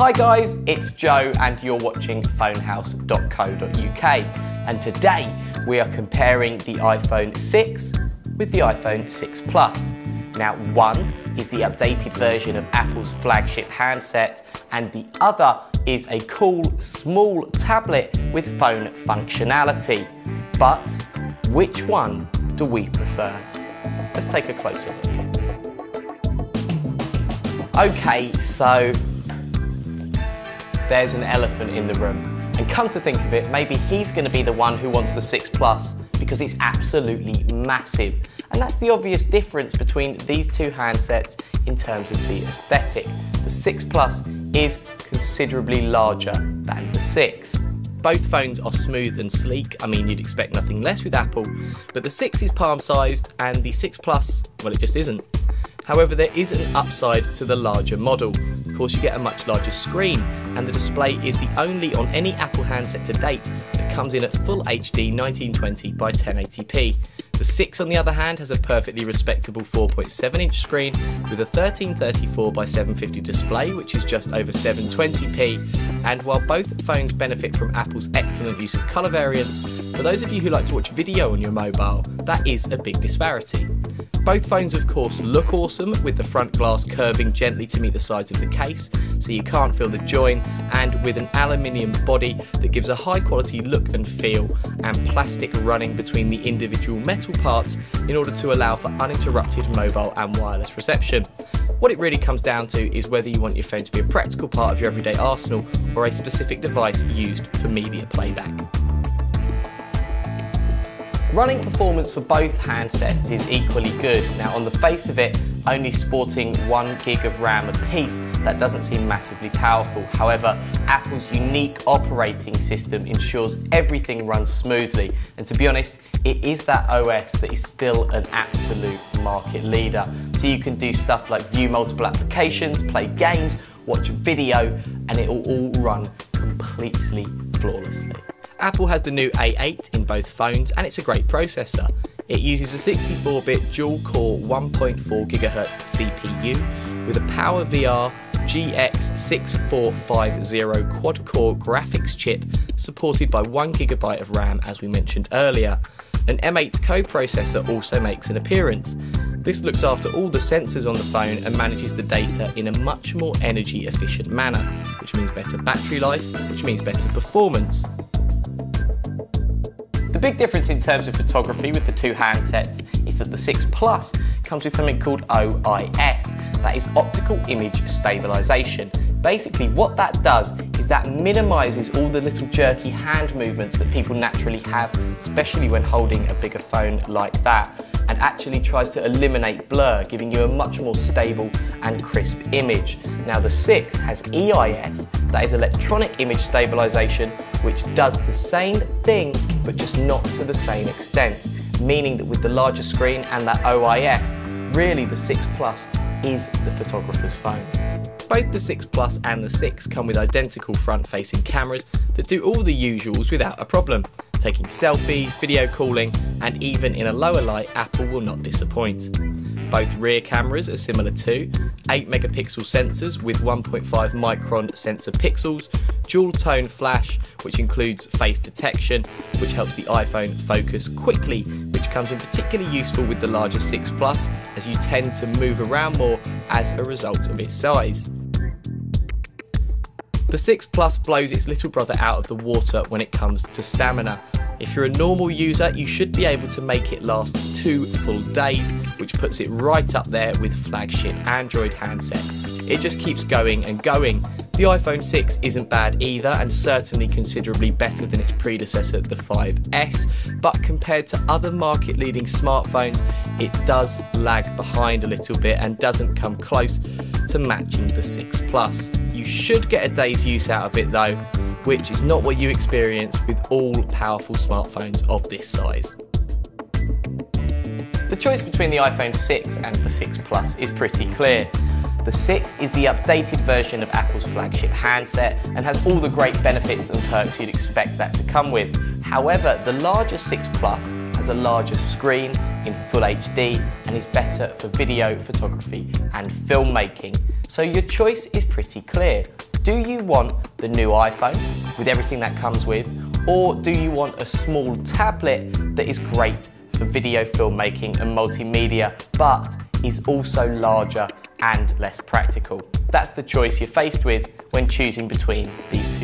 Hi guys, it's Joe and you're watching fonehouse.co.uk, and today we are comparing the iPhone 6 with the iPhone 6 Plus. Now, one is the updated version of Apple's flagship handset and the other is a cool small tablet with phone functionality. But which one do we prefer? Let's take a closer look. Okay, so there's an elephant in the room. And come to think of it, maybe he's going to be the one who wants the 6 Plus because it's absolutely massive. And that's the obvious difference between these two handsets in terms of the aesthetic. The 6 Plus is considerably larger than the 6. Both phones are smooth and sleek. I mean, you'd expect nothing less with Apple, but the 6 is palm-sized and the 6 Plus, well, it just isn't. However, there is an upside to the larger model. Of course, you get a much larger screen, and the display is the only on any Apple handset to date that comes in at full HD 1920 by 1080p. The 6, on the other hand, has a perfectly respectable 4.7-inch screen with a 1334 by 750 display, which is just over 720p. And while both phones benefit from Apple's excellent use of colour variants, for those of you who like to watch video on your mobile, that is a big disparity. Both phones, of course, look awesome, with the front glass curving gently to meet the sides of the case, so you can't feel the join, and with an aluminium body that gives a high quality look and feel, and plastic running between the individual metal parts in order to allow for uninterrupted mobile and wireless reception. What it really comes down to is whether you want your phone to be a practical part of your everyday arsenal or a specific device used for media playback. Running performance for both handsets is equally good. Now, on the face of it, only sporting 1 gig of RAM apiece, that doesn't seem massively powerful. However, Apple's unique operating system ensures everything runs smoothly. And to be honest, it is that OS that is still an absolute market leader. So you can do stuff like view multiple applications, play games, watch video, and it will all run completely flawlessly. Apple has the new A8 in both phones, and it's a great processor. It uses a 64-bit dual-core 1.4 GHz CPU with a PowerVR GX 6450 quad-core graphics chip supported by 1 GB of RAM, as we mentioned earlier. An M8 co-processor also makes an appearance. This looks after all the sensors on the phone and manages the data in a much more energy-efficient manner, which means better battery life, which means better performance. The big difference in terms of photography with the two handsets is that the 6 Plus comes with something called OIS, that is optical image stabilization. Basically what that does is that minimises all the little jerky hand movements that people naturally have, especially when holding a bigger phone like that, and actually tries to eliminate blur, giving you a much more stable and crisp image. Now, the 6 has EIS, that is electronic image stabilization, which does the same thing but just not to the same extent, meaning that with the larger screen and that OIS, really the 6 Plus is the photographer's phone. Both the 6 Plus and the 6 come with identical front-facing cameras that do all the usuals without a problem, taking selfies, video calling, and even in a lower light, Apple will not disappoint. Both rear cameras are similar too, 8 megapixel sensors with 1.5 micron sensor pixels, dual tone flash, which includes face detection, which helps the iPhone focus quickly, which comes in particularly useful with the larger 6 Plus, as you tend to move around more as a result of its size. The 6 Plus blows its little brother out of the water when it comes to stamina. If you're a normal user, you should be able to make it last 2 full days, which puts it right up there with flagship Android handsets. It just keeps going and going. The iPhone 6 isn't bad either, and certainly considerably better than its predecessor, the 5S, but compared to other market-leading smartphones, it does lag behind a little bit and doesn't come close to matching the 6 Plus. You should get a day's use out of it though, which is not what you experience with all powerful smartphones of this size. The choice between the iPhone 6 and the 6 Plus is pretty clear. The 6 is the updated version of Apple's flagship handset and has all the great benefits and perks you'd expect that to come with. However, the larger 6 Plus has a larger screen in full HD and is better for video photography and filmmaking. So your choice is pretty clear. Do you want the new iPhone with everything that comes with, or do you want a small tablet that is great for video filmmaking and multimedia, but is also larger and less practical? That's the choice you're faced with when choosing between these